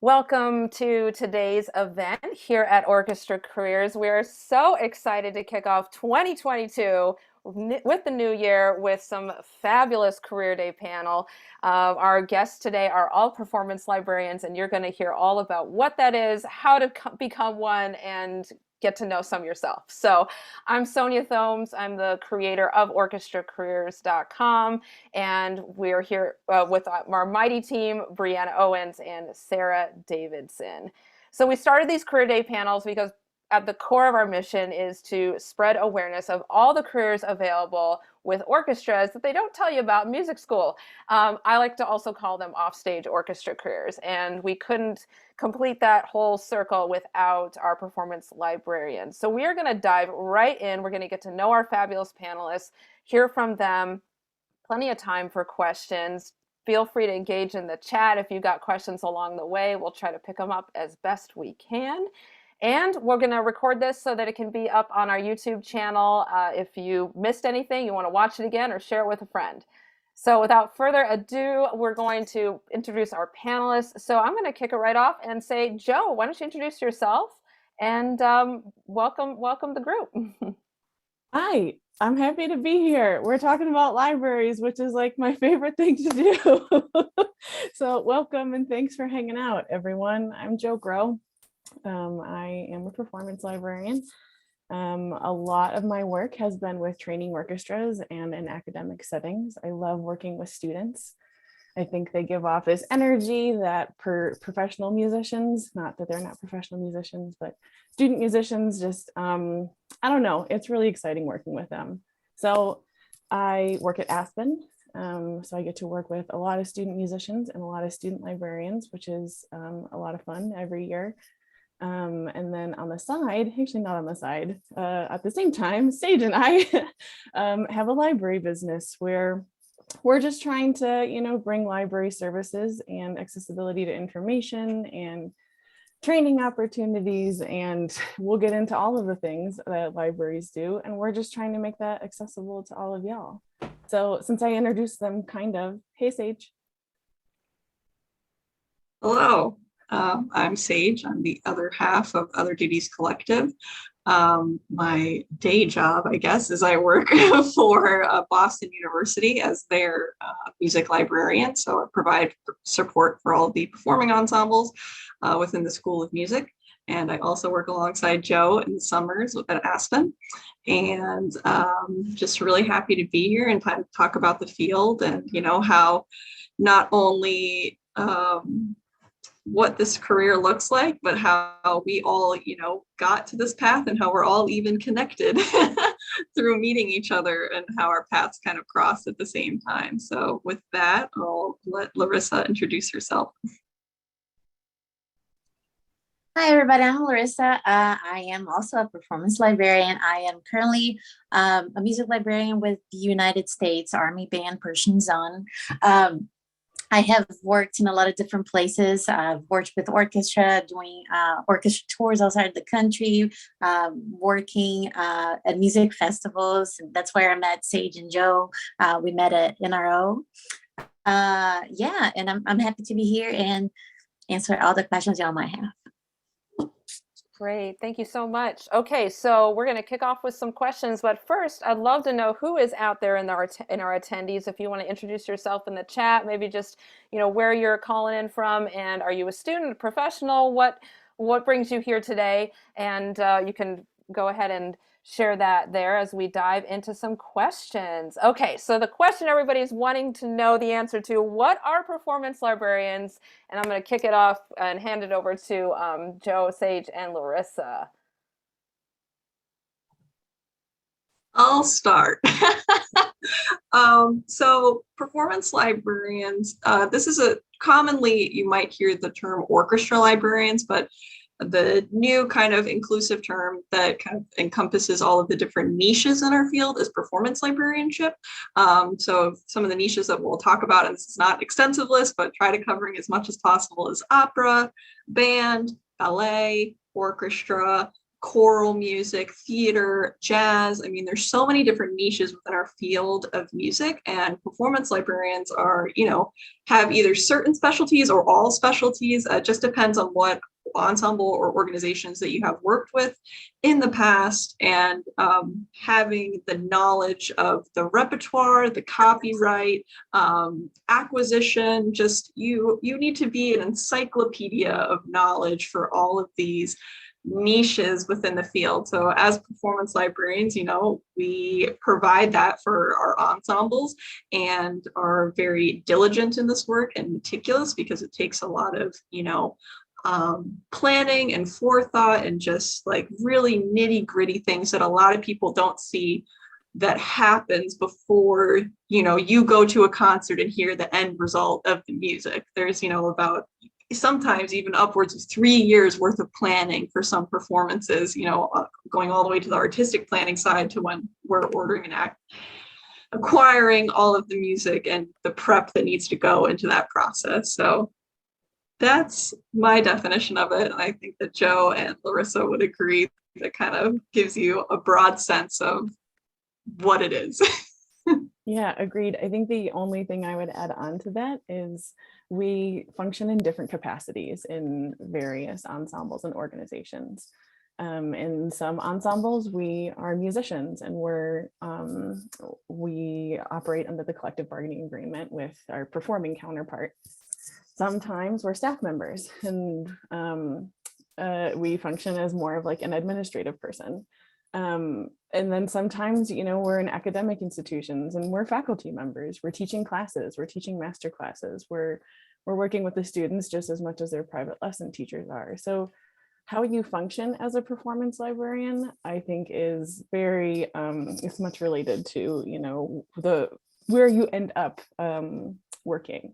Welcome to today's event here at Orchestra Careers. We are so excited to kick off 2022 with the new year with some fabulous Career Day panel. Our guests today are all performance librarians, and you're going to hear all about what that is, how to become one, and get to know some yourself. So I'm Sonia Thomes. I'm the creator of orchestracareers.com, and we're here with our mighty team, Brianna Owens and Sarah Davidson. So we started these Career Day panels because at the core of our mission is to spread awareness of all the careers available with orchestras that they don't tell you about in music school. I like to also call them offstage orchestra careers, and we couldn't complete that whole circle without our performance librarians. So we are going to dive right in. We're going to get to know our fabulous panelists, hear from them, plenty of time for questions. Feel free to engage in the chat if you've got questions along the way. We'll try to pick them up as best we can. And we're going to record this so that it can be up on our YouTube channel. If you missed anything, you want to watch it again or share it with a friend. So without further ado, we're going to introduce our panelists. So I'm going to kick it right off and say, Joe, why don't you introduce yourself and welcome the group. Hi, I'm happy to be here. We're talking about libraries, which is like my favorite thing to do. So welcome and thanks for hanging out, everyone. I'm Joe Groh. I am a performance librarian. A lot of my work has been with training orchestras and in academic settings. I love working with students. I think they give off this energy that professional musicians, not that they're not professional musicians, but student musicians just, I don't know, it's really exciting working with them. So I work at Aspen. So I get to work with a lot of student musicians and a lot of student librarians, which is a lot of fun every year. And then on the side, actually not on the side, at the same time, Sage and I have a library business where we're just trying to, bring library services and accessibility to information and training opportunities. And we'll get into all of the things that libraries do. And we're just trying to make that accessible to all of y'all. So since I introduced them hey, Sage. Hello. I'm Sage. I'm the other half of Other Duties Collective. My day job, I guess, is I work for Boston University as their music librarian. So I provide support for all the performing ensembles within the School of Music. And I also work alongside Joe in the summers at Aspen. And just really happy to be here and talk about the field and, how not only what this career looks like, but how we all, got to this path and how we're all even connected through meeting each other and how our paths kind of crossed at the same time. So with that, I'll let Larissa introduce herself. Hi, everybody. I'm Larissa. I am also a performance librarian. I am currently a music librarian with the United States Army Band Persian Zone. I have worked in a lot of different places. I've worked with orchestra, doing orchestra tours outside the country, working at music festivals. That's where I met Sage and Joe. We met at NRO. Yeah, and I'm happy to be here and answer all the questions y'all might have. Great, thank you so much. Okay, so we're going to kick off with some questions, but first I'd love to know who is out there in our attendees. If you want to introduce yourself in the chat, maybe just where you're calling in from, and are you a student, a professional? What brings you here today? And you can go ahead and share that there as we dive into some questions. Okay, so the question everybody's wanting to know the answer to: what are performance librarians? And I'm going to kick it off and hand it over to Joe, Sage, and Larissa. I'll start. So performance librarians, this is commonly you might hear the term orchestra librarians, but the new kind of inclusive term that kind of encompasses all of the different niches in our field is performance librarianship. So some of the niches that we'll talk about, and this is not extensive list, but try to covering as much as possible, is opera, band, ballet, orchestra, choral music, theater, jazz. I mean, there's so many different niches within our field of music, and performance librarians are, have either certain specialties or all specialties. It just depends on what ensemble or organizations that you have worked with in the past, and having the knowledge of the repertoire, the copyright, acquisition, just you need to be an encyclopedia of knowledge for all of these niches within the field. So as performance librarians, we provide that for our ensembles and are very diligent in this work and meticulous, because it takes a lot of, planning and forethought and just like really nitty gritty things that a lot of people don't see that happens before, you go to a concert and hear the end result of the music. There's, about sometimes even upwards of 3 years worth of planning for some performances, going all the way to the artistic planning side to when we're ordering an act, acquiring all of the music and the prep that needs to go into that process. So that's my definition of it. And I think that Joe and Larissa would agree. That kind of gives you a broad sense of what it is. Yeah, agreed. I think the only thing I would add on to that is we function in different capacities in various ensembles and organizations. In some ensembles, we are musicians, and we operate under the collective bargaining agreement with our performing counterpart. Sometimes we're staff members, and we function as more of like an administrative person. And then sometimes, we're in academic institutions and we're faculty members. We're teaching classes, we're teaching master classes, we're working with the students just as much as their private lesson teachers are. So how you function as a performance librarian, I think is very, it's much related to, where you end up working.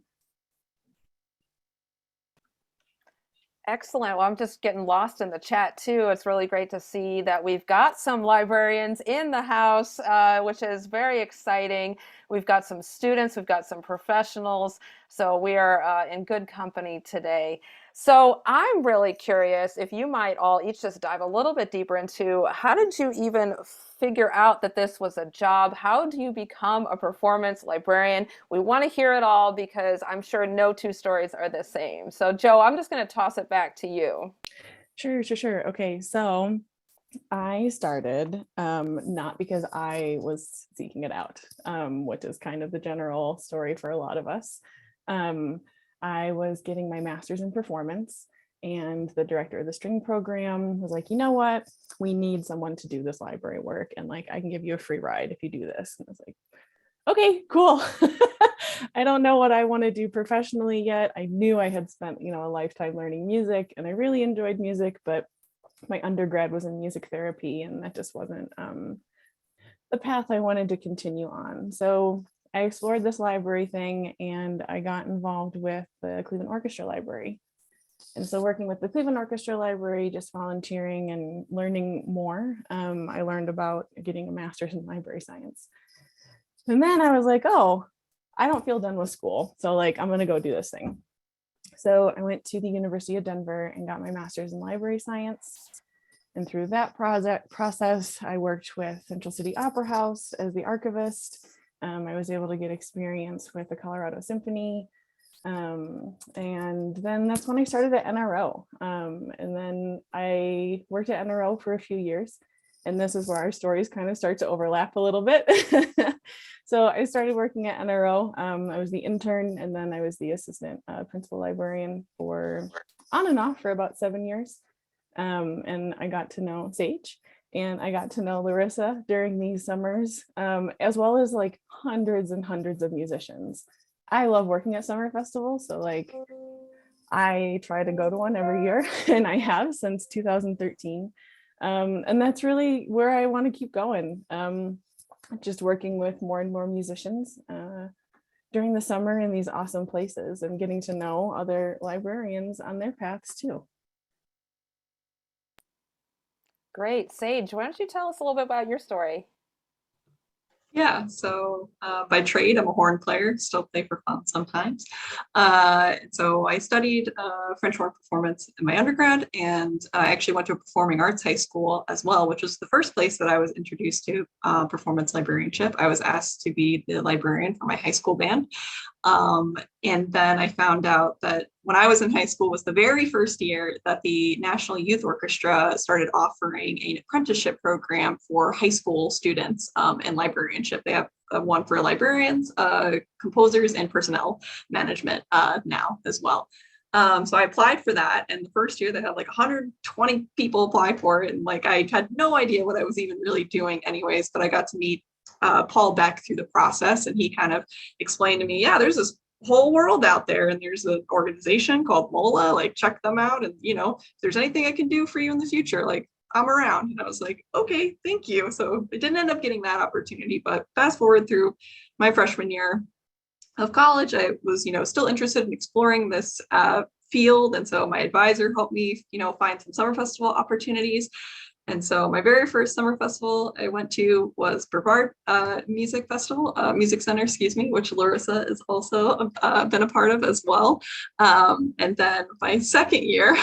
Excellent. Well, I'm just getting lost in the chat too. It's really great to see that we've got some librarians in the house, which is very exciting. We've got some students, we've got some professionals. So we are in good company today. So I'm really curious if you might all each just dive a little bit deeper into how did you even figure out that this was a job? How do you become a performance librarian? We want to hear it all because I'm sure no two stories are the same. So Joe, I'm just going to toss it back to you. Sure. Okay, so I started not because I was seeking it out, which is kind of the general story for a lot of us. I was getting my master's in performance, and the director of the string program was like, you know what, we need someone to do this library work, and like I can give you a free ride if you do this. And I was like, okay, cool. I don't know what I want to do professionally yet. I knew I had spent, a lifetime learning music, and I really enjoyed music, but my undergrad was in music therapy, and that just wasn't the path I wanted to continue on. So I explored this library thing, and I got involved with the Cleveland Orchestra Library. And so working with the Cleveland Orchestra Library, just volunteering and learning more, I learned about getting a master's in library science. And then I was like, oh, I don't feel done with school. So like, I'm gonna go do this thing. So I went to the University of Denver and got my master's in library science. And through that process, I worked with Central City Opera House as the archivist. I was able to get experience with the Colorado Symphony. And then that's when I started at NRO. And then I worked at NRO for a few years. And this is where our stories kind of start to overlap a little bit. So I started working at NRO. I was the intern, and then I was the assistant principal librarian for on and off for about 7 years. And I got to know Sage, and I got to know Larissa during these summers, as well as like hundreds and hundreds of musicians. I love working at summer festivals. So like I try to go to one every year, and I have since 2013. And that's really where I want to keep going. Just working with more and more musicians during the summer in these awesome places, and getting to know other librarians on their paths too. Great. Sage, why don't you tell us a little bit about your story? Yeah, so by trade, I'm a horn player, still play for fun sometimes. So I studied French horn performance in my undergrad, and I actually went to a performing arts high school as well, which was the first place that I was introduced to performance librarianship. I was asked to be the librarian for my high school band. And then I found out that when I was in high school was the very first year that the National Youth Orchestra started offering an apprenticeship program for high school students in librarianship. They have one for librarians, composers, and personnel management now as well. So I applied for that, and the first year they had like 120 people apply for it, and like I had no idea what I was even really doing anyways, but I got to meet Paul Beck through the process, and he kind of explained to me, yeah, there's this whole world out there, and there's an organization called MOLA, like check them out, and if there's anything I can do for you in the future, like I'm around. And I was like, okay, thank you. So I didn't end up getting that opportunity, but fast forward through my freshman year of college, I was, still interested in exploring this field. And so my advisor helped me, find some summer festival opportunities. And so my very first summer festival I went to was Brevard Music Festival, Music Center, excuse me, which Larissa has also been a part of as well. And then my second year,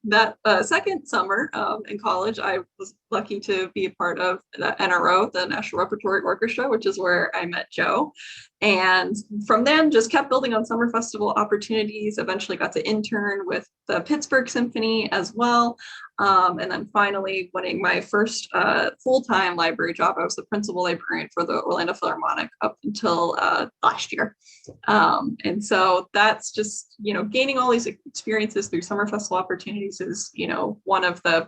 that second summer in college, I was lucky to be a part of the NRO, the National Repertory Orchestra, which is where I met Joe. And from then just kept building on summer festival opportunities, eventually got to intern with the Pittsburgh Symphony as well. And then finally winning my first full-time library job. I was the principal librarian for the Orlando Philharmonic up until last year. And so that's just, gaining all these experiences through summer festival opportunities is, one of the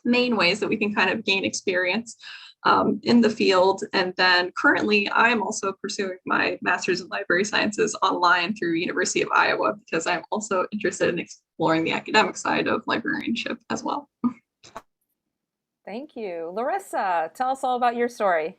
main ways that we can kind of gain experience in the field. And then currently I'm also pursuing my master's in library sciences online through University of Iowa, because I'm also interested in exploring the academic side of librarianship as well. Thank you. Larissa, tell us all about your story.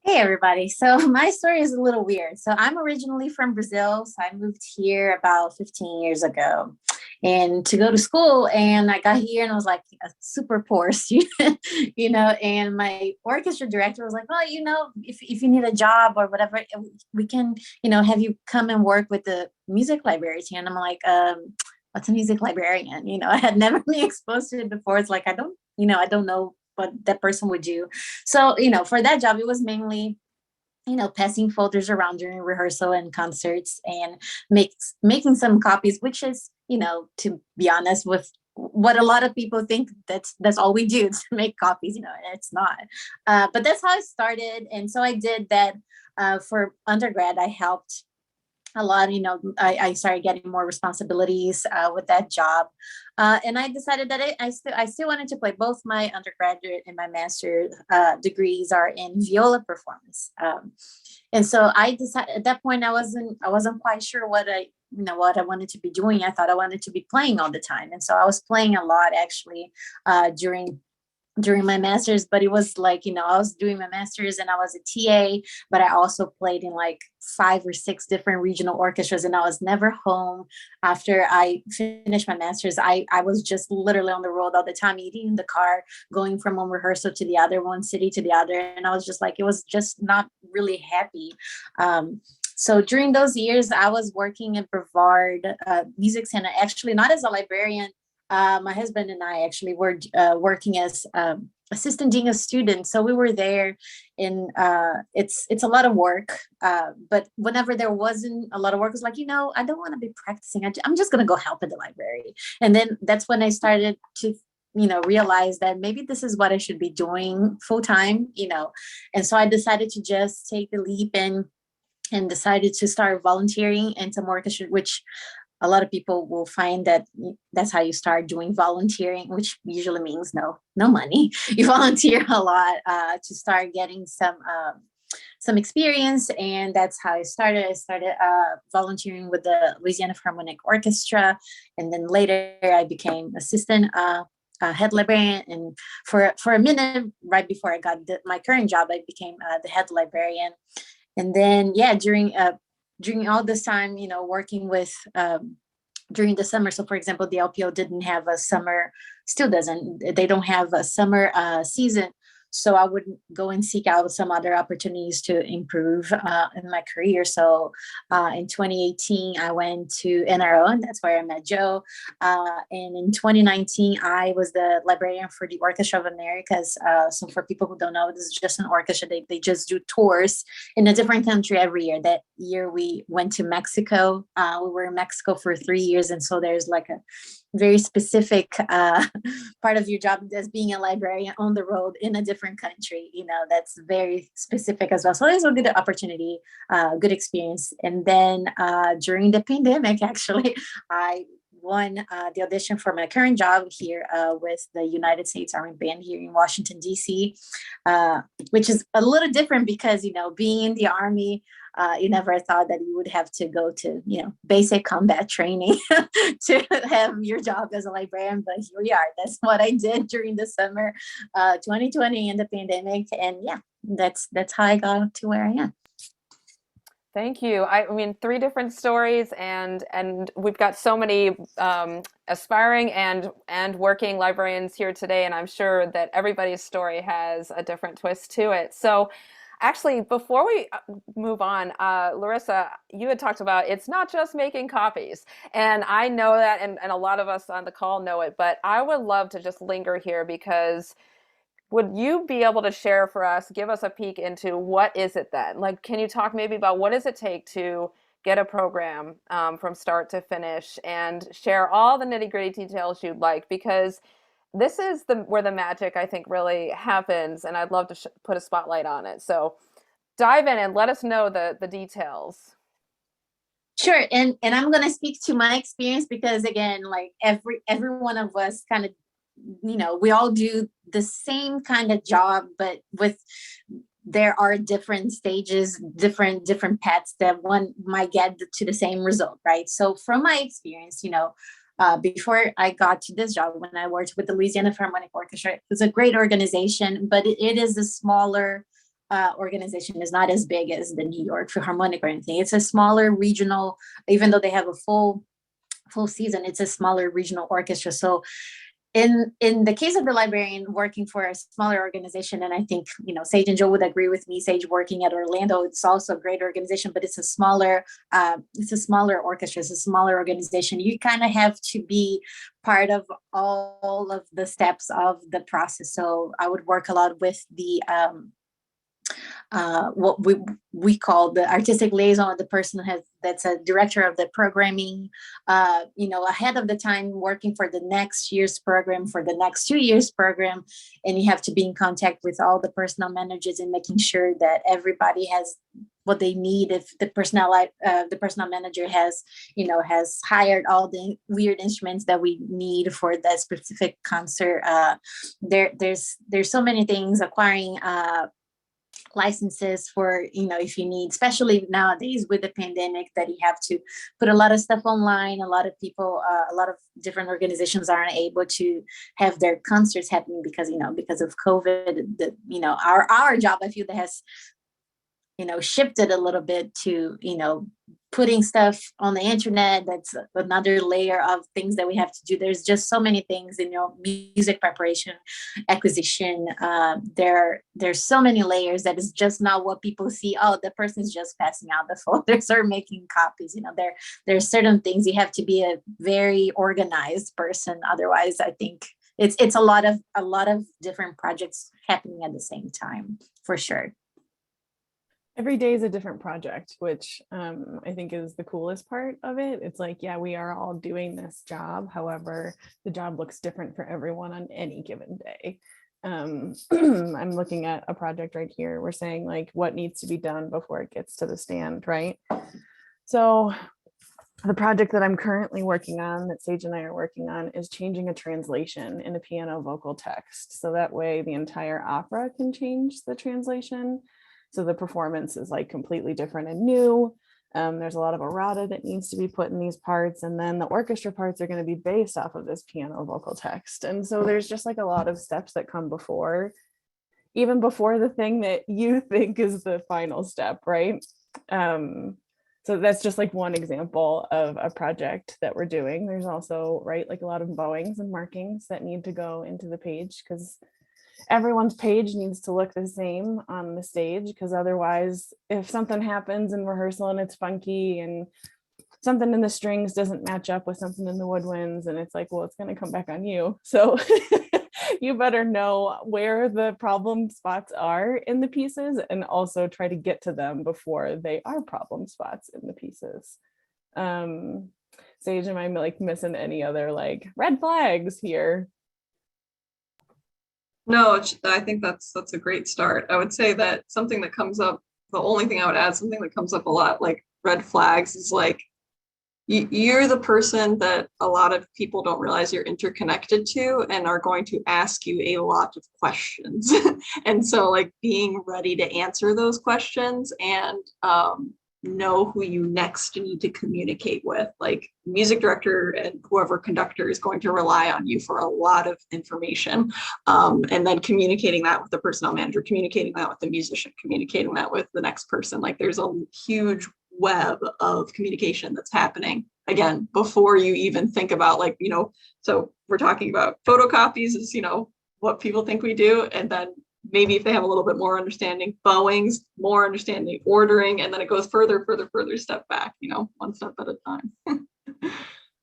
Hey everybody. So my story is a little weird. So I'm originally from Brazil. So I moved here about 15 years ago and to go to school, and I got here and I was like a super poor student, and my orchestra director was like, well, if you need a job or whatever, we can, have you come and work with the music library team. And I'm like, what's a music librarian? I had never been exposed to it before. It's like, I don't know what that person would do. So, for that job, it was mainly, passing folders around during rehearsal and concerts and making some copies, which is, to be honest, with what a lot of people think that's all we do to make copies, it's not. But that's how I started. And so I did that for undergrad. I helped a lot, I started getting more responsibilities with that job. And I decided that I still wanted to play. Both my undergraduate and my master's degrees are in viola performance. And so I decided at that point, I wasn't quite sure what I wanted to be doing. I thought I wanted to be playing all the time. And so I was playing a lot actually during my master's, but it was like, I was doing my master's and I was a TA, but I also played in like 5 or 6 different regional orchestras, and I was never home after I finished my master's. I was just literally on the road all the time, eating in the car, going from one rehearsal to the other, one city to the other. And I was just like, it was just not really happy. So during those years, I was working at Brevard Music Center, actually not as a librarian. My husband and I actually were working as assistant dean of students. So we were there, and it's a lot of work. But whenever there wasn't a lot of work, it was like, I don't want to be practicing. I'm just going to go help at the library. And then that's when I started to realize that maybe this is what I should be doing full time, And so I decided to just take the leap and decided to start volunteering in some orchestra, which a lot of people will find that that's how you start doing volunteering, which usually means no money. You volunteer a lot to start getting some experience, and that's how I started. I started volunteering with the Louisiana Philharmonic Orchestra, and then later I became assistant head librarian. And for a minute, right before I got my current job, I became the head librarian. And then during all this time, working with during the summer. So for example, the LPO didn't have a summer, still doesn't, they don't have a summer season. So I would go and seek out some other opportunities to improve in my career. So in 2018, I went to NRO, and that's where I met Joe. And in 2019, I was the librarian for the Orchestra of Americas. So for people who don't know, this is just an orchestra. They just do tours in a different country every year. That year we went to Mexico. We were in Mexico for 3 years. And so there's like a very specific part of your job as being a librarian on the road in a different country. That's very specific as well. So it was a good opportunity, good experience. And then during the pandemic, actually, I won the audition for my current job here with the United States Army Band here in Washington, D.C., which is a little different because, being in the Army, you never thought that you would have to go to, basic combat training to have your job as a librarian. But here we are. That's what I did during the summer 2020 and the pandemic. And yeah, that's how I got to where I am. Thank you. I mean, 3 different stories, and we've got so many aspiring and working librarians here today, and I'm sure that everybody's story has a different twist to it. So actually, before we move on, Larissa, you had talked about it's not just making copies, and I know that, and a lot of us on the call know it, but I would love to just linger here because would you be able to share for us, give us a peek into what is it then? Like, can you talk maybe about what does it take to get a program from start to finish, and share all the nitty-gritty details you'd like, because this is where the magic, I think, really happens, and I'd love to put a spotlight on it. So dive in and let us know the details. Sure. And I'm going to speak to my experience because, again, like every one of us kind of, we all do the same kind of job, but there are different stages, different paths that one might get to the same result, right? So from my experience, before I got to this job, when I worked with the Louisiana Philharmonic Orchestra, it was a great organization, but it is a smaller organization. Is not as big as the New York Philharmonic or anything. It's a smaller regional, even though they have a full season, it's a smaller regional orchestra. So in the case of the librarian working for a smaller organization, and I think, Sage and Joe would agree with me, Sage working at Orlando, it's also a great organization, but it's a smaller orchestra, it's a smaller organization. You kind of have to be part of all of the steps of the process. So I would work a lot with the what we call the artistic liaison, the person that's a director of the programming, ahead of the time, working for the next year's program, for the next 2 years program. And you have to be in contact with all the personnel managers and making sure that everybody has what they need. If the personnel manager has hired all the weird instruments that we need for that specific concert, there's so many things, acquiring licenses for, if you need, especially nowadays with the pandemic, that you have to put a lot of stuff online. A lot of people, a lot of different organizations aren't able to have their concerts happening because of COVID. Our job, I feel, that has shifted a little bit to putting stuff on the internet. That's another layer of things that we have to do. There's just so many things, music preparation, acquisition. There's so many layers that is just not what people see. Oh, the person's just passing out the folders or making copies. There's certain things you have to be a very organized person. Otherwise, I think it's a lot of different projects happening at the same time, for sure. Every day is a different project, which I think is the coolest part of it. It's like, yeah, we are all doing this job. However, the job looks different for everyone on any given day. I'm looking at a project right here. We're saying like what needs to be done before it gets to the stand, right? So the project that I'm currently working on, that Sage and I are working on, is changing a translation in a piano vocal text. So that way the entire opera can change the translation. So the performance is like completely different and new. There's a lot of errata that needs to be put in these parts. And then the orchestra parts are going to be based off of this piano vocal text. And so there's just like a lot of steps that come before, even before the thing that you think is the final step, right? So that's just like one example of a project that we're doing. There's also, right, like a lot of bowings and markings that need to go into the page, because everyone's page needs to look the same on the stage, because otherwise if something happens in rehearsal and it's funky and something in the strings doesn't match up with something in the woodwinds, and it's like, well, it's going to come back on you. So you better know where the problem spots are in the pieces and also try to get to them before they are problem spots in the pieces. Sage, am I like missing any other like red flags here? No, I think that's a great start. I would say that something that comes up, the only thing I would add, something that comes up a lot, like red flags, is like you're the person that a lot of people don't realize you're interconnected to and are going to ask you a lot of questions. And so like being ready to answer those questions and know who you next need to communicate with. Like music director and whoever conductor is going to rely on you for a lot of information. And then communicating that with the personnel manager, communicating that with the musician, communicating that with the next person. Like there's a huge web of communication that's happening, again, before you even think about like, you know, so we're talking about photocopies is, you know, what people think we do. And then maybe if they have a little bit more understanding, bowings, more understanding, ordering, and then it goes further step back, you know, one step at a time.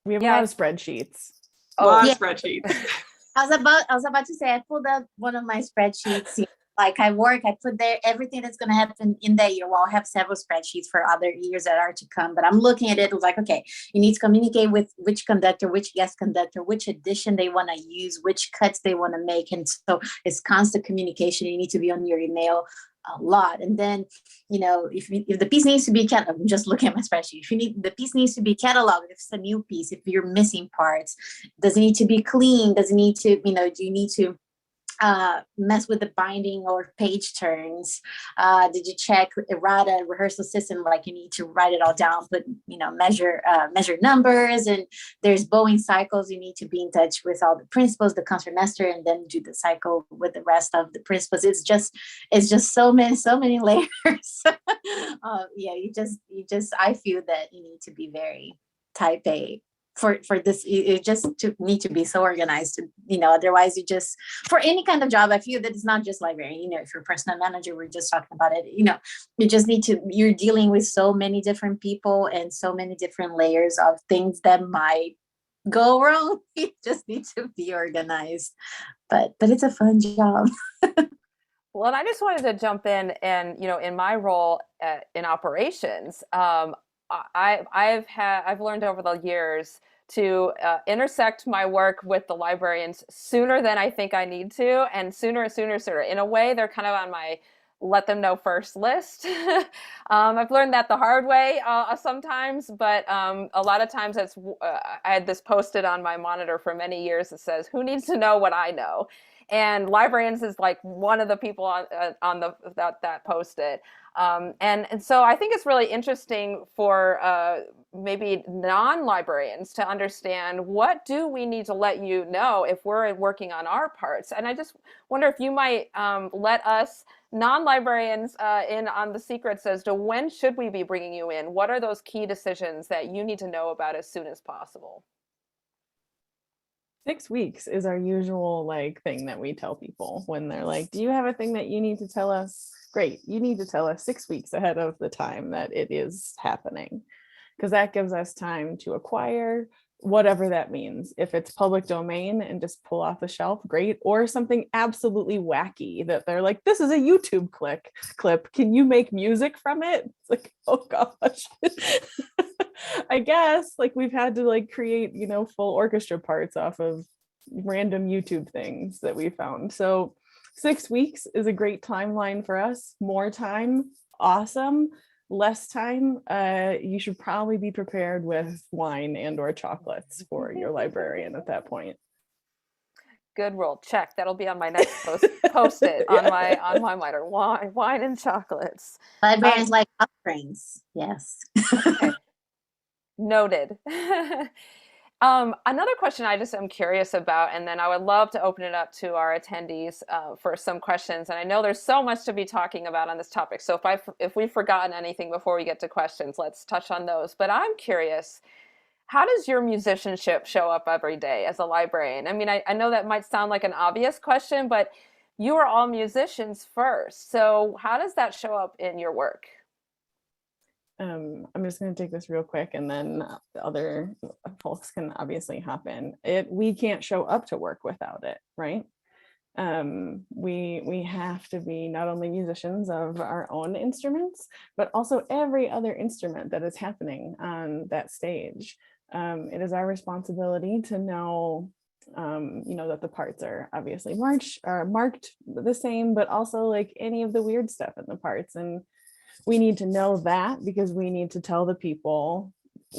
We have a lot of spreadsheets. A lot of spreadsheets. I was about to say, I pulled up one of my spreadsheets. Like I put there everything that's going to happen in that year. Well, I have several spreadsheets for other years that are to come, but I'm looking at it. It was like, okay, you need to communicate with which conductor, which guest conductor, which edition they want to use, which cuts they want to make. And so it's constant communication. You need to be on your email a lot. And then, you know, if the piece needs to be cataloged, I'm just looking at my spreadsheet. If the piece needs to be cataloged, if it's a new piece, if you're missing parts, does it need to be clean? Does it need to, you know, do you need to mess with the binding or page turns? Did you check errata rehearsal system? Like you need to write it all down, put, you know, measure numbers, and there's bowing cycles. You need to be in touch with all the principals, the concertmaster, and then do the cycle with the rest of the principals. It's just so many layers. Yeah, you just I feel that you need to be very type A for this. You just need to be so organized, you know, otherwise you just, for any kind of job, I feel that it's not just librarian, you know, if you're a personnel manager, we're just talking about it, you know, you just need to, you're dealing with so many different people and so many different layers of things that might go wrong. You just need to be organized, but it's a fun job. Well, and I just wanted to jump in and, you know, in my role in operations, I've learned over the years to intersect my work with the librarians sooner than I think I need to, and sooner. In a way, they're kind of on my let them know first list. I've learned that the hard way sometimes, but a lot of times it's, I had this posted on my monitor for many years that says, who needs to know what I know? And librarians is like one of the people on that posted. And so I think it's really interesting for maybe non-librarians to understand, what do we need to let you know if we're working on our parts? And I just wonder if you might let us non-librarians in on the secrets as to when should we be bringing you in? What are those key decisions that you need to know about as soon as possible? 6 weeks is our usual like thing that we tell people when they're like, do you have a thing that you need to tell us? Great, you need to tell us 6 weeks ahead of the time that it is happening, because that gives us time to acquire whatever that means. If it's public domain and just pull off the shelf, great. Or something absolutely wacky that they're like, this is a YouTube clip. Can you make music from it? It's like, oh gosh. I guess like we've had to like create, you know, full orchestra parts off of random YouTube things that we found. So 6 weeks is a great timeline for us. More time, awesome. Less time, you should probably be prepared with wine and or chocolates for your librarian at that point. Good rule. Check. That'll be on my next post-it on my monitor. Wine and chocolates. Librarians like offerings. Yes. Okay. Noted. Another question I just am curious about, and then I would love to open it up to our attendees for some questions. And I know there's so much to be talking about on this topic. So if we've forgotten anything before we get to questions, let's touch on those. But I'm curious, how does your musicianship show up every day as a librarian? I mean, I know that might sound like an obvious question, but you are all musicians first. So how does that show up in your work? I'm just going to take this real quick, and then the other folks can obviously hop in. We can't show up to work without it, right? We have to be not only musicians of our own instruments, but also every other instrument that is happening on that stage. It is our responsibility to know, that the parts are obviously marked the same, but also like any of the weird stuff in the parts. And we need to know that because we need to tell the people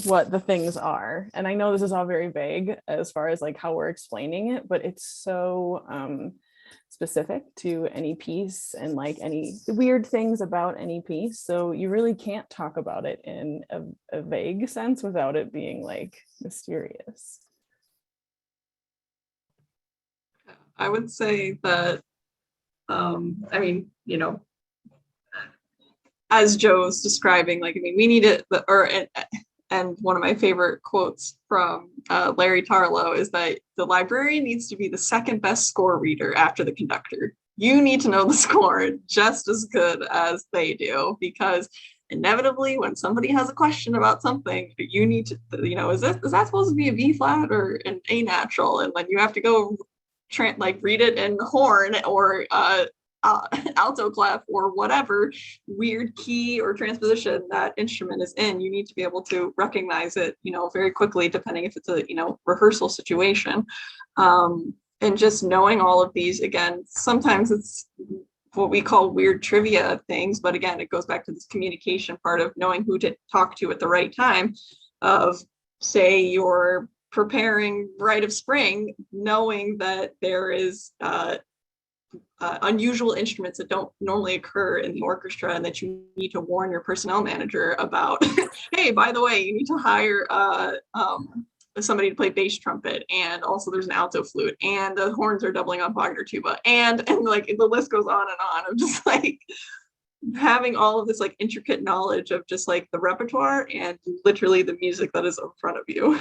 what the things are. And I know this is all very vague as far as like how we're explaining it, but it's so specific to any piece and like any weird things about any piece. So you really can't talk about it in a vague sense without it being like mysterious. I would say that, I mean, as Joe's describing, like, I mean, we need it, and one of my favorite quotes from Larry Tarlow is that the librarian needs to be the second best score reader after the conductor. You need to know the score just as good as they do, because inevitably when somebody has a question about something, you need to, is that supposed to be a B flat or an A natural? And then you have to go read it in horn or alto clef or whatever weird key or transposition that instrument is in. You need to be able to recognize it, very quickly, depending if it's a, rehearsal situation. And just knowing all of these, again, sometimes it's what we call weird trivia things, but again, it goes back to this communication part of knowing who to talk to at the right time. Of, say, you're preparing Rite of Spring, knowing that there is unusual instruments that don't normally occur in the orchestra, and that you need to warn your personnel manager about. Hey, by the way, you need to hire somebody to play bass trumpet, and also there's an alto flute, and the horns are doubling on Wagner tuba, and like the list goes on and on of just like having all of this like intricate knowledge of just like the repertoire and literally the music that is in front of you.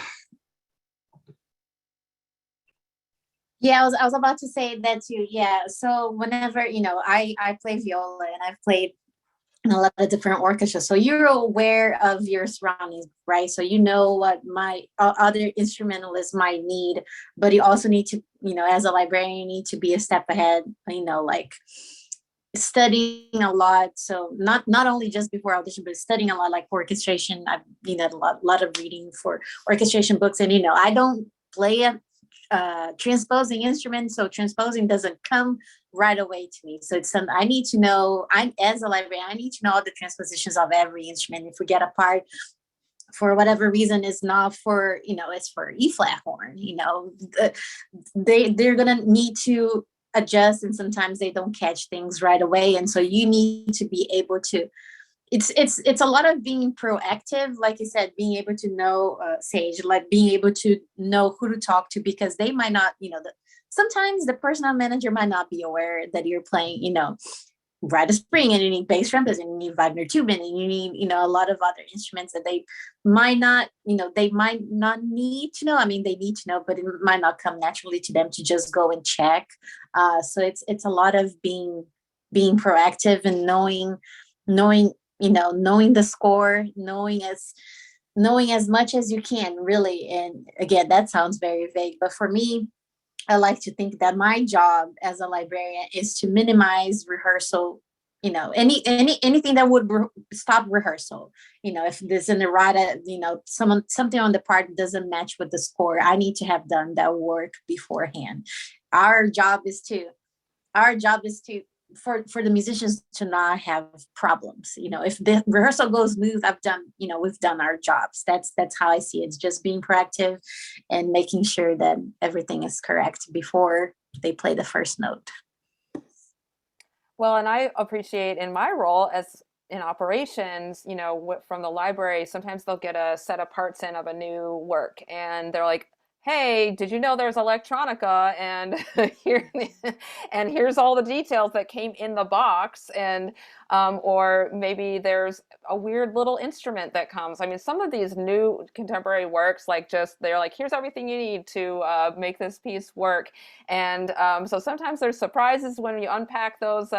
Yeah, I was about to say that too. Yeah. So whenever, I play viola and I've played in a lot of different orchestras. So you're aware of your surroundings, right? So you know what my other instrumentalists might need, but you also need to, as a librarian, you need to be a step ahead, like studying a lot. So not only just before audition, but studying a lot, like for orchestration. I've a lot of reading for orchestration books, and I don't play a transposing instrument, so transposing doesn't come right away to me. So it's something I need to know. As a librarian, I need to know all the transpositions of every instrument. If we get a part for whatever reason is not for, it's for E flat horn, they're gonna need to adjust, and sometimes they don't catch things right away. And so you need to be able to, it's a lot of being proactive, like you said, being able to know, Sage, like being able to know who to talk to, because they might not, sometimes the personnel manager might not be aware that you're playing, Rite of Spring, and you need bass trumpets, and you need Wagner tuba, and you need, a lot of other instruments that they might not, they might not need to know. I mean, they need to know, but it might not come naturally to them to just go and check. So it's a lot of being proactive and knowing the score, knowing as much as you can, really. And again, that sounds very vague, but for me, I like to think that my job as a librarian is to minimize rehearsal, anything that would stop rehearsal. If there's an errata, something on the part doesn't match with the score, I need to have done that work beforehand. Our job is to for the musicians to not have problems. If the rehearsal goes smooth, we've done our jobs. That's how I see it. It's just being proactive and making sure that everything is correct before they play the first note. Well, and I appreciate in my role as in operations, from the library, sometimes they'll get a set of parts in of a new work, and they're like, hey, did you know there's electronica, and here and here's all the details that came in the box, and or maybe there's a weird little instrument that comes. I mean, some of these new contemporary works, like just they're like, here's everything you need to make this piece work, and so sometimes there's surprises when you unpack those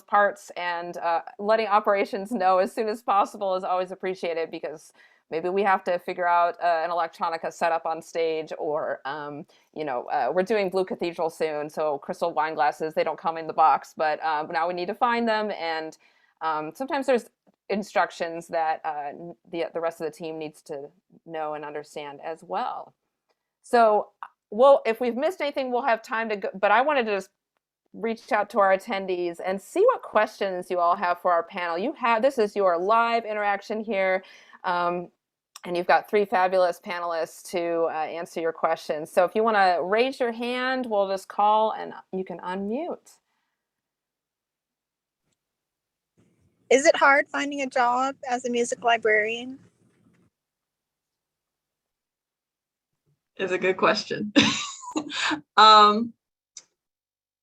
parts, and letting operations know as soon as possible is always appreciated, because maybe we have to figure out an electronica setup on stage, or we're doing Blue Cathedral soon, so crystal wine glasses, they don't come in the box, but now we need to find them, and sometimes there's instructions that the rest of the team needs to know and understand as well. So, well, if we've missed anything, we'll have time to go, but I wanted to just reach out to our attendees and see what questions you all have for our panel. This is your live interaction here. And you've got 3 fabulous panelists to answer your questions. So if you want to raise your hand, we'll just call and you can unmute. Is it hard finding a job as a music librarian? Is a good question.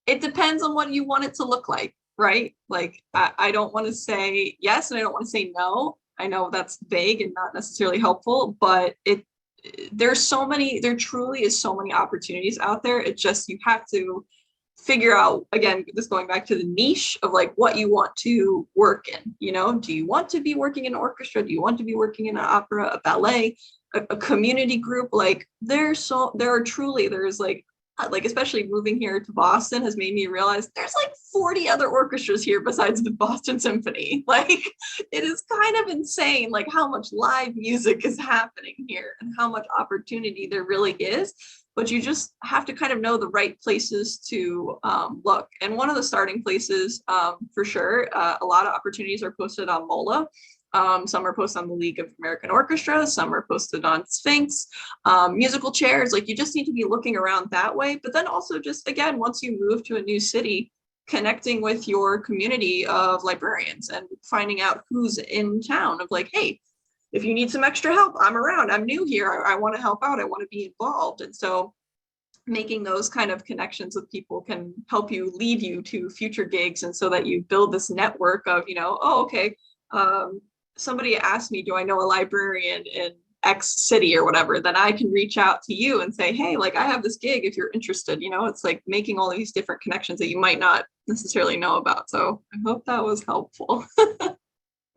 It depends on what you want it to look like, right? Like, I don't want to say yes and I don't want to say no. I know that's vague and not necessarily helpful, but there truly is so many opportunities out there. It just, you have to figure out, again, this going back to the niche of like what you want to work in. Do you want to be working in an orchestra? Do you want to be working in an opera, a ballet, a community group? Like there's especially moving here to Boston has made me realize there's like 40 other orchestras here besides the Boston Symphony. Like it is kind of insane, like how much live music is happening here and how much opportunity there really is. But you just have to kind of know the right places to look. And one of the starting places, for sure, a lot of opportunities are posted on MOLA. Some are posted on the League of American Orchestras, some are posted on Sphinx, musical chairs. Like you just need to be looking around that way. But then also just, again, once you move to a new city, connecting with your community of librarians and finding out who's in town of like, hey, if you need some extra help, I'm around, I'm new here, I want to help out, I want to be involved. And so making those kind of connections with people can help you lead you to future gigs. And so that you build this network of, oh, okay, somebody asked me, do I know a librarian in X city or whatever, then I can reach out to you and say, hey, like I have this gig if you're interested. It's like making all these different connections that you might not necessarily know about. So I hope that was helpful.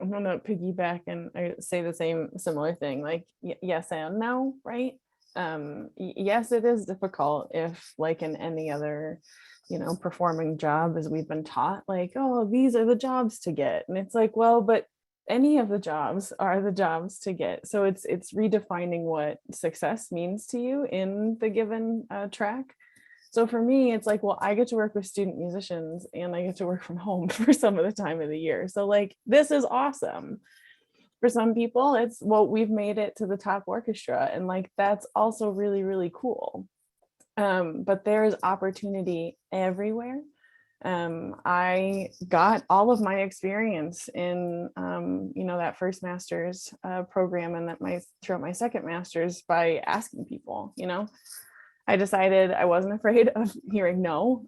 I'm gonna piggyback and I say the similar thing, like yes and no, right? Yes, it is difficult if, like in any other performing job, as we've been taught, like, oh, these are the jobs to get, and it's like, well, but any of the jobs are the jobs to get. So it's redefining what success means to you in the given track. So for me, it's like, well, I get to work with student musicians and I get to work from home for some of the time of the year. So like, this is awesome. For some people, it's, well, we've made it to the top orchestra, and like, that's also really, really cool. But there's opportunity everywhere. I got all of my experience in, that first master's program, and throughout my second master's by asking people. I decided I wasn't afraid of hearing no,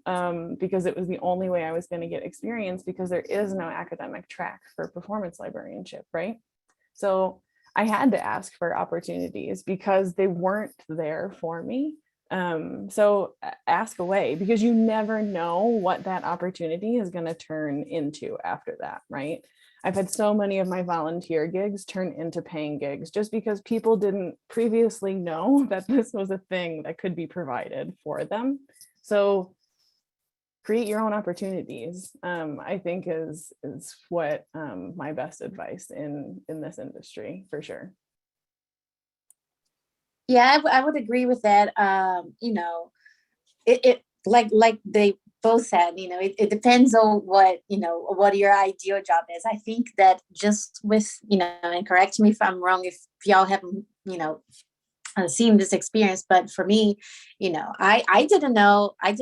because it was the only way I was going to get experience, because there is no academic track for performance librarianship, right? So I had to ask for opportunities because they weren't there for me. So ask away, because you never know what that opportunity is going to turn into after that, right? I've had so many of my volunteer gigs turn into paying gigs just because people didn't previously know that this was a thing that could be provided for them. So create your own opportunities, I think is what my best advice in this industry, for sure. Yeah, I would agree with that. It like they both said, it depends on what your ideal job is. I think that just with, and correct me if I'm wrong, if y'all haven't, seen this experience, but for me, I didn't know I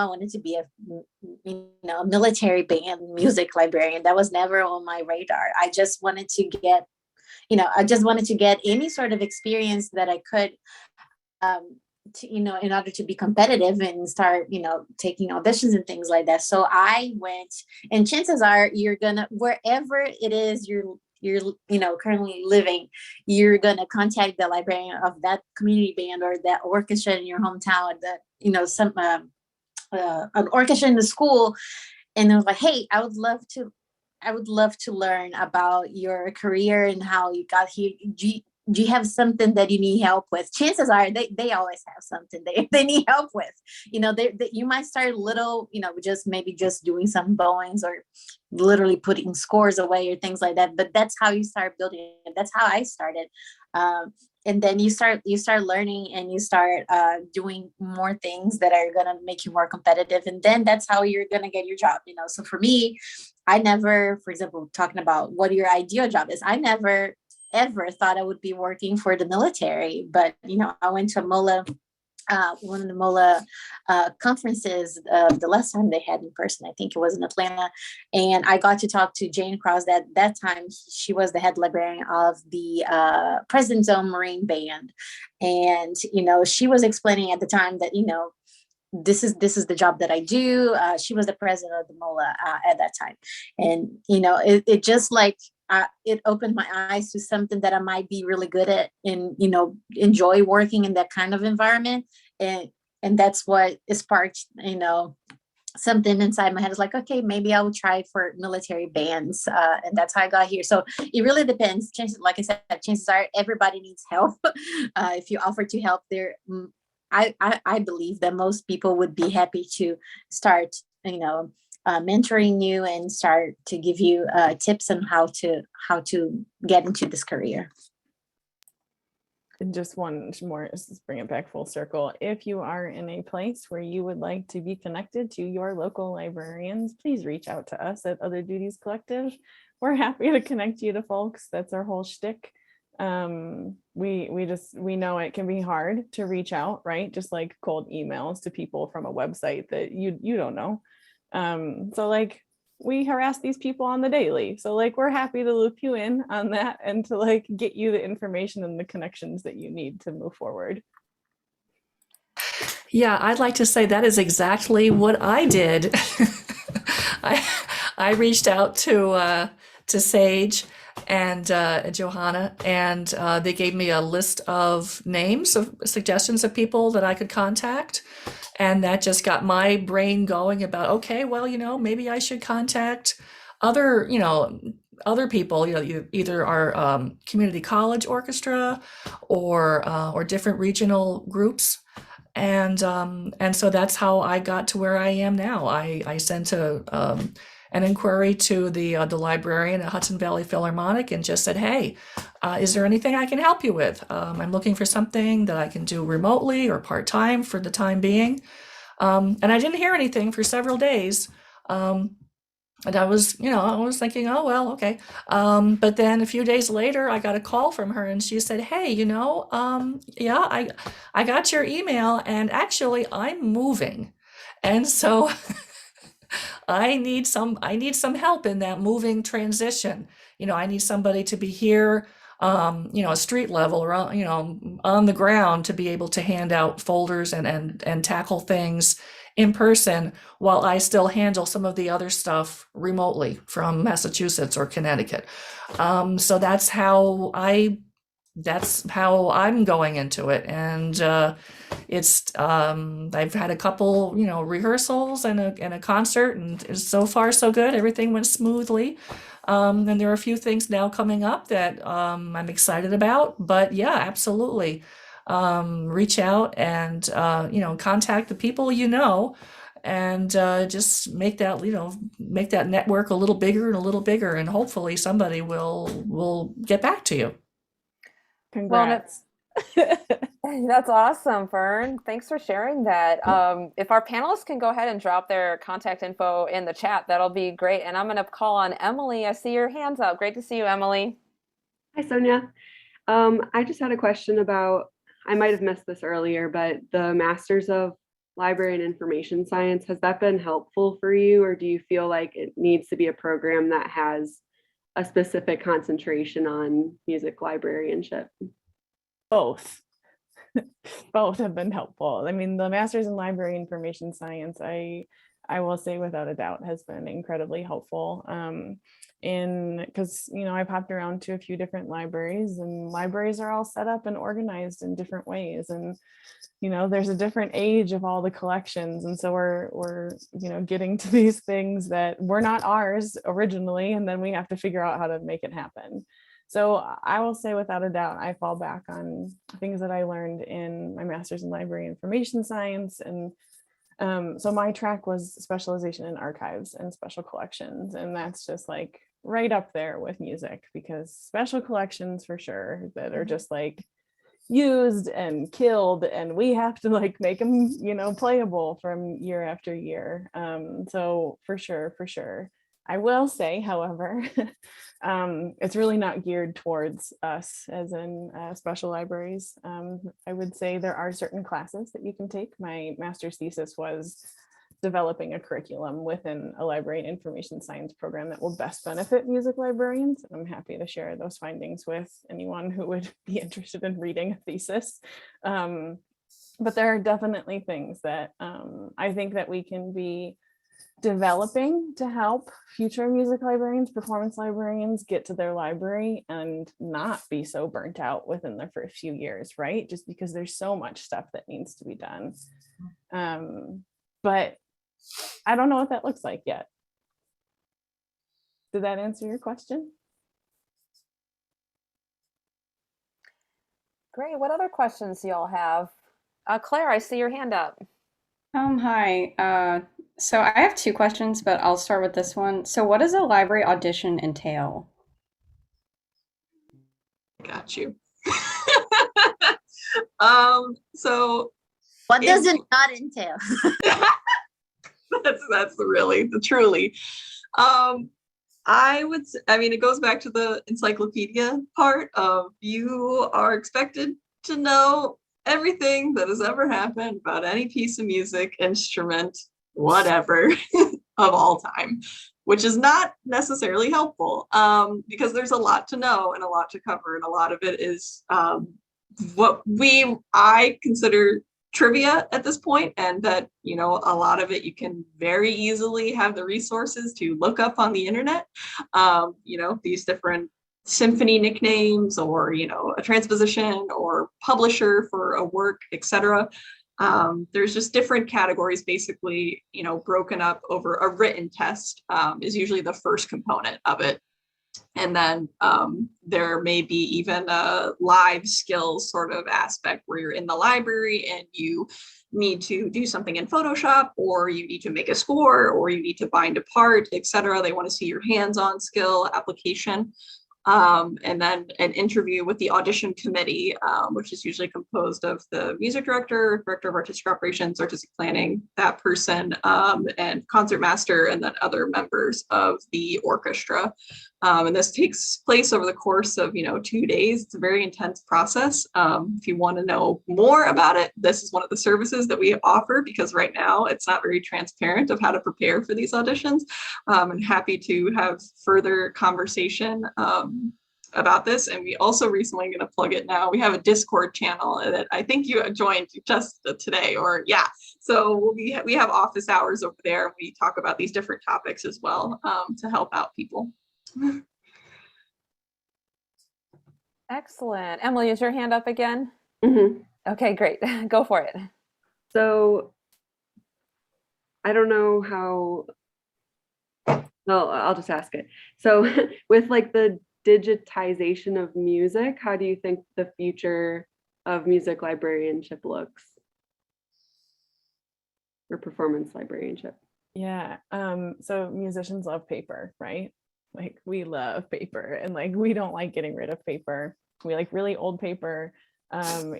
wanted to be a military band music librarian. That was never on my radar. I just wanted to get any sort of experience that I could to, in order to be competitive and start, taking auditions and things like that. So I went, and chances are you're gonna, wherever it is you're currently living, you're gonna contact the librarian of that community band or that orchestra in your hometown, that, some an orchestra in the school. And I was like, hey, I would love to learn about your career and how you got here. Do you have something that you need help with? Chances are they always have something they need help with. You might start little, just doing some bowings or literally putting scores away or things like that. But that's how you start building it. That's how I started. And then you start learning, and you start doing more things that are going to make you more competitive. And then that's how you're going to get your job. So for me, I never, for example, talking about what your ideal job is, I never ever thought I would be working for the military. But I went to one of the MOLA conferences the last time they had in person. I think it was in Atlanta, and I got to talk to Jane Cross. That time she was the head librarian of the President's Own Marine Band, and she was explaining at the time that this is the job that I do. She was the president of the MOLA at that time, and it just like. It opened my eyes to something that I might be really good at, and enjoy working in that kind of environment, and that's what sparked something inside my head. Is like, okay, maybe I will try for military bands, and that's how I got here. So it really depends. Like I said, chances are everybody needs help. If you offer to help, I believe that most people would be happy to start mentoring you and start to give you tips on how to get into this career. And just one more, just bring it back full circle. If you are in a place where you would like to be connected to your local librarians, please reach out to us at Other Duties Collective. We're happy to connect you to folks. That's our whole shtick. We know it can be hard to reach out, right? Just like cold emails to people from a website that you don't know. So like we harass these people on the daily. So like we're happy to loop you in on that and to like get you the information and the connections that you need to move forward. Yeah, I'd like to say that is exactly what I did. I reached out to Sage and Johanna, and they gave me a list of names of suggestions of people that I could contact. And that just got my brain going about, okay, well, maybe I should contact other people, either our community college orchestra or different regional groups. And so that's how I got to where I am now. I sent an inquiry to the librarian at Hudson Valley Philharmonic and just said, hey, is there anything I can help you with? I'm looking for something that I can do remotely or part-time for the time being. And I didn't hear anything for several days. And I was thinking, oh, well, okay. But then a few days later, I got a call from her and she said, hey, yeah, I got your email and actually I'm moving. And so I need some help in that moving transition. I need somebody to be here, a street level or, on the ground to be able to hand out folders and tackle things in person while I still handle some of the other stuff remotely from Massachusetts or Connecticut. So that's how I'm going into it. And I've had a couple, rehearsals and a concert, and so far so good. Everything went smoothly. And there are a few things now coming up that I'm excited about. But yeah, absolutely. Reach out and contact the people and just make that network a little bigger, and hopefully somebody will get back to you. Congrats. That's awesome, Fern. Thanks for sharing that. If our panelists can go ahead and drop their contact info in the chat, that'll be great. And I'm going to call on Emily. I see your hands up. Great to see you, Emily. Hi, Sonia. I just had a question about, I might have missed this earlier, but the Masters of Library and Information Science, has that been helpful for you, or do you feel like it needs to be a program that has a specific concentration on music librarianship? Both. Both have been helpful. I mean, the master's in library information science, I will say without a doubt has been incredibly helpful. Because I popped around to a few different libraries, and libraries are all set up and organized in different ways, and there's a different age of all the collections, and so we're getting to these things that were not ours originally, and then we have to figure out how to make it happen. So I will say without a doubt, I fall back on things that I learned in my master's in library information science. And so my track was specialization in archives and special collections. And that's just like right up there with music, because special collections for sure that are just like used and killed, and we have to like make them playable from year after year. So for sure I will say, however, it's really not geared towards us as in special libraries. I would say there are certain classes that you can take. My master's thesis was developing a curriculum within a library and information science program that will best benefit music librarians. I'm happy to share those findings with anyone who would be interested in reading a thesis. But there are definitely things that I think that we can be developing to help future music librarians, performance librarians get to their library and not be so burnt out within their first few years, right? Just because there's so much stuff that needs to be done. But I don't know what that looks like yet. Did that answer your question? Great. What other questions do y'all have? Claire, I see your hand up. Hi. So I have two questions, but I'll start with this one. So what does a library audition entail? Got you. So What does it not entail? that's the truly. I mean, it goes back to the encyclopedia part of you are expected to know everything that has ever happened about any piece of music, instrument, whatever, of all time, which is not necessarily helpful, because there's a lot to know and a lot to cover, and a lot of it is what I consider trivia at this point, and that a lot of it you can very easily have the resources to look up on the internet. These different symphony nicknames, or a transposition or publisher for a work, etc. There's just different categories, basically, broken up over a written test is usually the first component of it. And then there may be even a live skills sort of aspect where you're in the library and you need to do something in Photoshop, or you need to make a score, or you need to bind a part, etc. They want to see your hands-on skill application. And then an interview with the audition committee, which is usually composed of the music director, director of artistic operations, artistic planning, that person, and concert master, and then other members of the orchestra. And this takes place over the course of 2 days. It's a very intense process. If you want to know more about it, this is one of the services that we offer, because right now it's not very transparent of how to prepare for these auditions. I'm happy to have further conversation about this. And we also recently, going to plug it now, we have a Discord channel that I think you joined just today, or yeah. So we have office hours over there, and we talk about these different topics as well, to help out people. Excellent. Emily, is your hand up again? Mm-hmm. Okay, great. Go for it. So I don't know how, well, I'll just ask it. So with like the digitization of music, how do you think the future of music librarianship looks? Or performance librarianship? Yeah. So musicians love paper, right? Like we love paper, and like we don't like getting rid of paper. We like really old paper.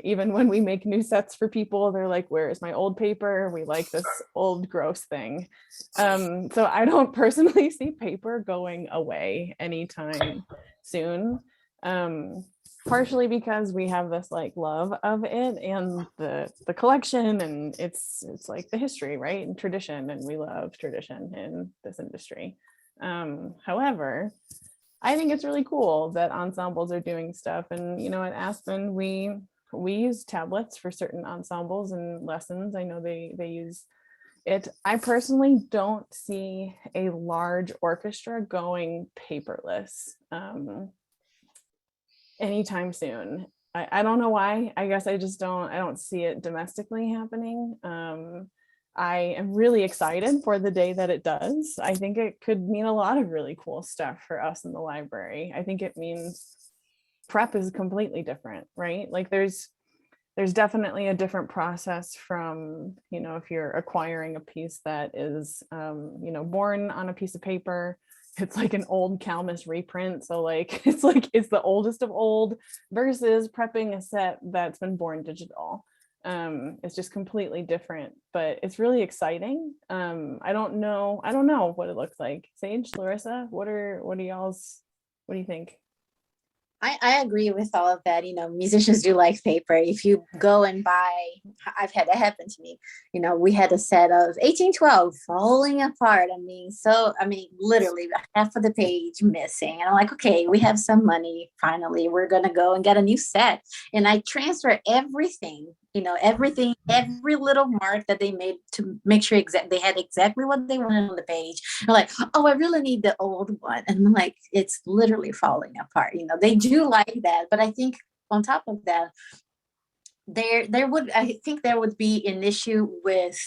Even when we make new sets for people, they're like, where is my old paper? We like this old gross thing. So I don't personally see paper going away anytime soon. Partially because we have this like love of it and the collection, and it's like the history, right? And tradition, and we love tradition in this industry. However, I think it's really cool that ensembles are doing stuff. And at Aspen, we we use tablets for certain ensembles and lessons. I know they use it. I personally don't see a large orchestra going paperless anytime soon. I don't know why. I guess I don't see it domestically happening. I am really excited for the day that it does. I think it could mean a lot of really cool stuff for us in the library. I think it means prep is completely different, right? Like there's definitely a different process from, if you're acquiring a piece that is, born on a piece of paper. It's like an old Calmus reprint. So it's the oldest of old versus prepping a set that's been born digital. It's just completely different, but it's really exciting. I don't know what it looks like. Sage, Larissa, what do you think? I agree with all of that. Musicians do like paper. If you go and buy, I've had that happen to me. We had a set of 1812 falling apart. Literally half of the page missing. And I'm like, okay, we have some money. Finally, we're going to go and get a new set. And I transfer everything, everything, every little mark that they made to make sure they had exactly what they wanted on the page. I'm like, oh, I really need the old one. And I'm like, it's literally falling apart. They do like that, but I think on top of that, I think there would be an issue with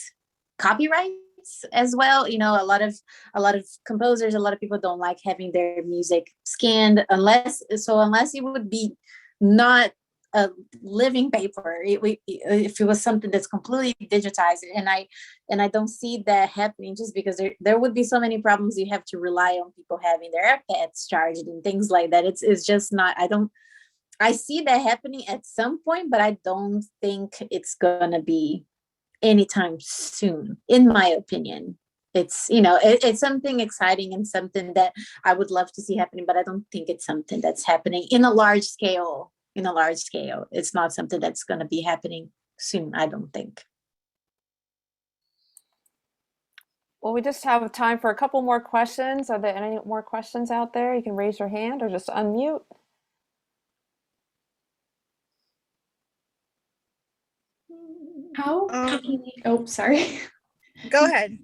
copyrights as well. A lot of composers, a lot of people don't like having their music scanned unless it would be not a living paper. If it was something that's completely digitized, and I don't see that happening, just because there would be so many problems. You have to rely on people having their iPads charged and things like that. It's just not. I see that happening at some point, but I don't think it's gonna be anytime soon, in my opinion. It's it's something exciting and something that I would love to see happening, but I don't think it's something that's happening in a large scale. It's not something that's going to be happening soon, I don't think. Well, we just have time for a couple more questions. Are there any more questions out there? You can raise your hand or just unmute. How oh, sorry. Go ahead.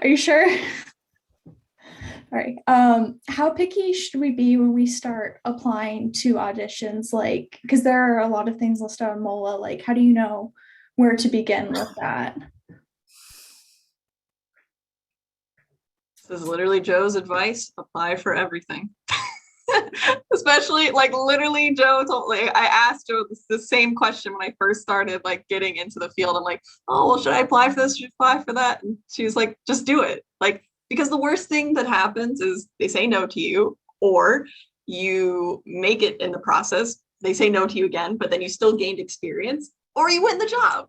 Are you sure? All right. How picky should we be when we start applying to auditions? Because there are a lot of things listed on MOLA. How do you know where to begin with that? This is literally Joe's advice: apply for everything. Especially literally Joe told I asked Joe the same question when I first started getting into the field. I'm like, oh, well, should I apply for this? Should I apply for that? And she was like, just do it. Because the worst thing that happens is they say no to you, or you make it in the process. They say no to you again, but then you still gained experience, or you win the job.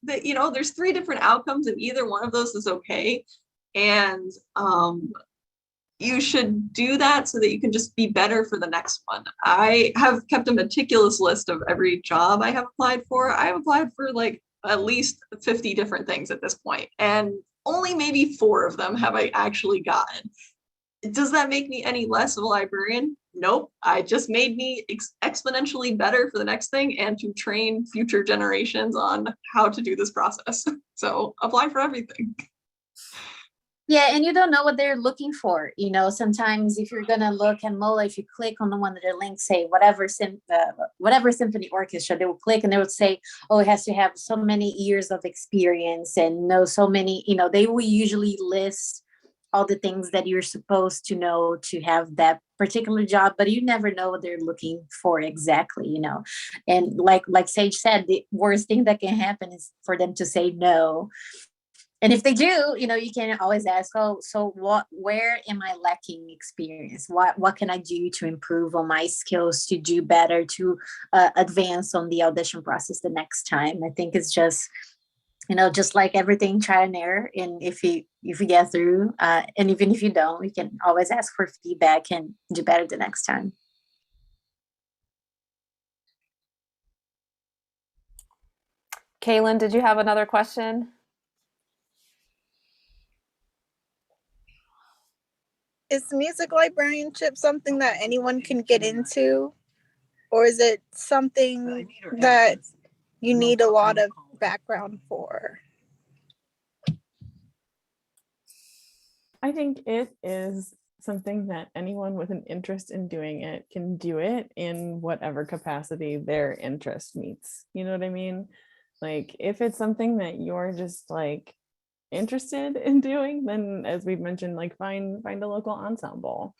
There's 3 different outcomes, and either one of those is okay. And you should do that so that you can just be better for the next one. I have kept a meticulous list of every job I have applied for. I've applied for at least 50 different things at this point, and only maybe 4 of them have I actually gotten. Does that make me any less of a librarian? Nope. I just made me exponentially better for the next thing and to train future generations on how to do this process. So apply for everything. Yeah, and you don't know what they're looking for. Sometimes if you're gonna look at MOLA, if you click on the one that are linked, say whatever symphony orchestra, they will click and they would say, oh, it has to have so many years of experience and know so many. They will usually list all the things that you're supposed to know to have that particular job, but you never know what they're looking for exactly. And like Sage said, the worst thing that can happen is for them to say no. And if they do, you can always ask, oh, so where am I lacking experience? What can I do to improve on my skills, to do better, to advance on the audition process the next time? I think it's just, just like everything, try and error. And if you get through, and even if you don't, you can always ask for feedback and do better the next time. Kaylin, did you have another question? Is music librarianship something that anyone can get into? Or is it something that you need a lot of background for? I think it is something that anyone with an interest in doing it can do it in whatever capacity their interest meets. You know what I mean? Like if it's something that you're just like interested in doing, then as we've mentioned, like find a local ensemble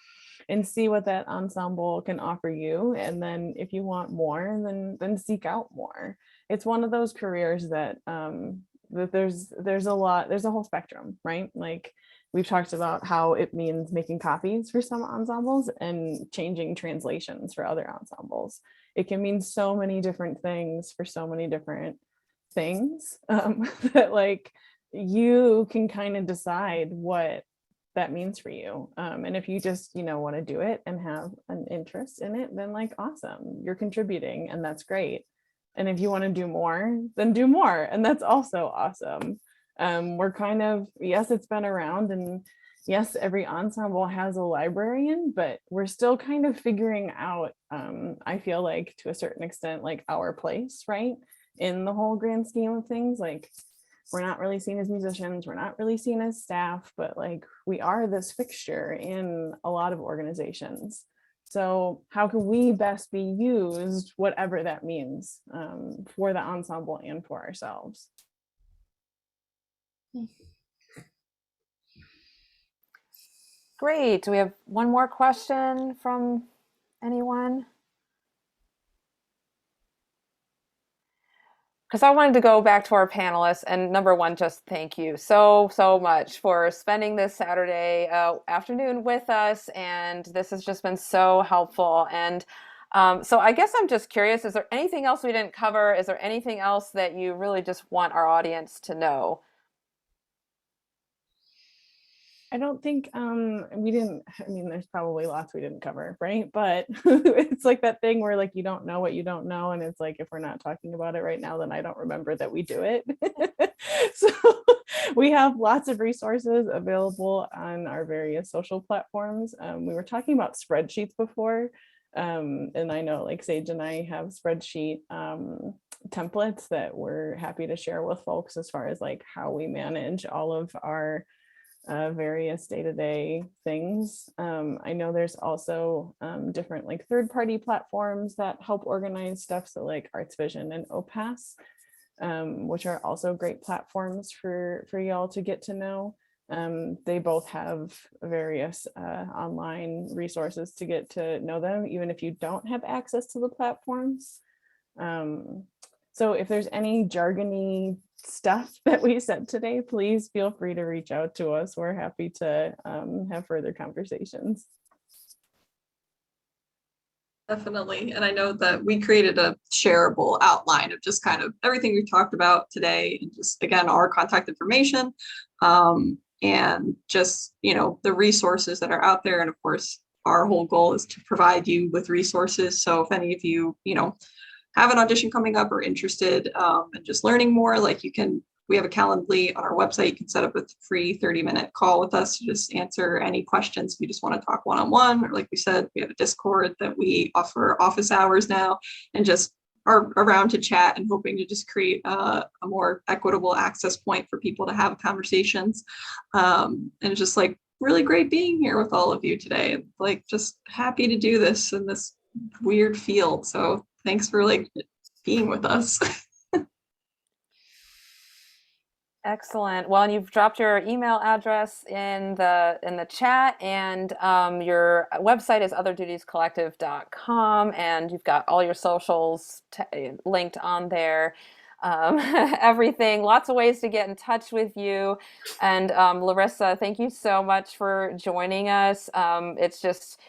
and see what that ensemble can offer you. And then if you want more, then seek out more. It's one of those careers that that there's a whole spectrum, right? Like we've talked about how it means making copies for some ensembles and changing translations for other ensembles. It can mean so many different things for so many different things that like you can kind of decide what that means for you. And if you just, want to do it and have an interest in it, then like, awesome, you're contributing and that's great. And if you want to do more, then do more. And that's also awesome. We're kind of, yes, it's been around and yes, every ensemble has a librarian, but we're still kind of figuring out, I feel like to a certain extent, like our place, right? In the whole grand scheme of things, like we're not really seen as musicians, we're not really seen as staff, but like we are this fixture in a lot of organizations. So how can we best be used, whatever that means, for the ensemble and for ourselves? Great. Do we have one more question from anyone? Because I wanted to go back to our panelists, and number one, just thank you so much for spending this Saturday afternoon with us, and this has just been so helpful. And so I guess I'm just curious, is there anything else we didn't cover? Is there anything else that you really just want our audience to know? I don't think we didn't, I mean, there's probably lots we didn't cover, right? But it's like that thing where like you don't know what you don't know. And it's like, if we're not talking about it right now, then I don't remember that we do it. So we have lots of resources available on our various social platforms. We were talking about spreadsheets before. And I know like Sage and I have spreadsheet templates that we're happy to share with folks as far as like how we manage all of our various day-to-day things. I know there's also different like third-party platforms that help organize stuff. So like Arts Vision and OPAS, which are also great platforms for y'all to get to know. They both have various online resources to get to know them, even if you don't have access to the platforms. So if there's any jargony stuff that we said today, please feel free to reach out to us. We're happy to have further conversations. Definitely. And I know that we created a shareable outline of just kind of everything we've talked about today, and just, again, our contact information, and just, the resources that are out there. And of course, our whole goal is to provide you with resources. So if any of you, have an audition coming up or interested in just learning more, like we have a Calendly on our website. You can set up a free 30-minute call with us to just answer any questions. If you just want to talk one-on-one, or like we said, we have a Discord that we offer office hours now, and just are around to chat and hoping to just create a more equitable access point for people to have conversations. And it's just like really great being here with all of you today. Like just happy to do this in this weird field. So thanks for like being with us. Excellent. Well, and you've dropped your email address in the chat, and your website is otherdutiescollective.com, and you've got all your socials linked on there. Everything, lots of ways to get in touch with you. And Larissa, thank you so much for joining us. It's just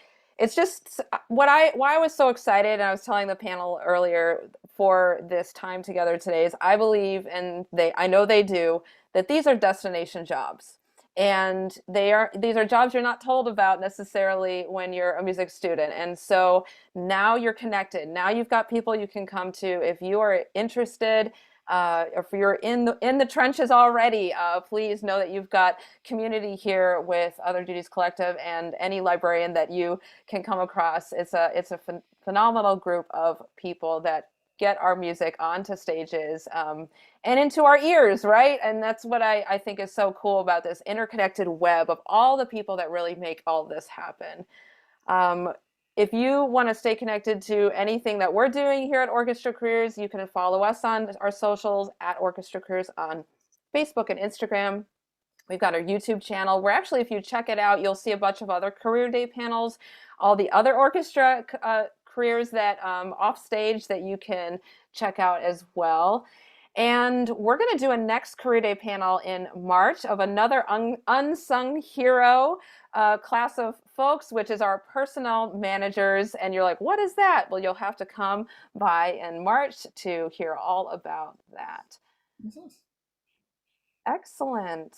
why I was so excited, and I was telling the panel earlier for this time together today, is I believe, and I know they do, that these are destination jobs. And these are jobs you're not told about necessarily when you're a music student. And so now you're connected. Now you've got people you can come to if you are interested. If you're in the trenches already, please know that you've got community here with Other Duties Collective, and any librarian that you can come across. It's a phenomenal group of people that get our music onto stages and into our ears, right? And that's what I think is so cool about this interconnected web of all the people that really make all this happen. If you want to stay connected to anything that we're doing here at Orchestra Careers, you can follow us on our socials at Orchestra Careers on Facebook and Instagram. We've got our YouTube channel where actually, if you check it out, you'll see a bunch of other career day panels, all the other orchestra careers that off stage that you can check out as well. And we're going to do a next career day panel in March of another unsung hero class of folks, which is our personnel managers. And you're like, what is that? Well, you'll have to come by in March to hear all about that. Excellent.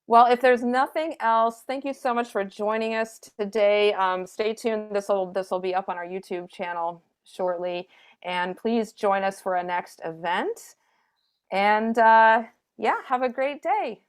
Well, if there's nothing else, thank you so much for joining us today. Stay tuned. This will be up on our YouTube channel shortly. And please join us for a next event. And yeah, have a great day.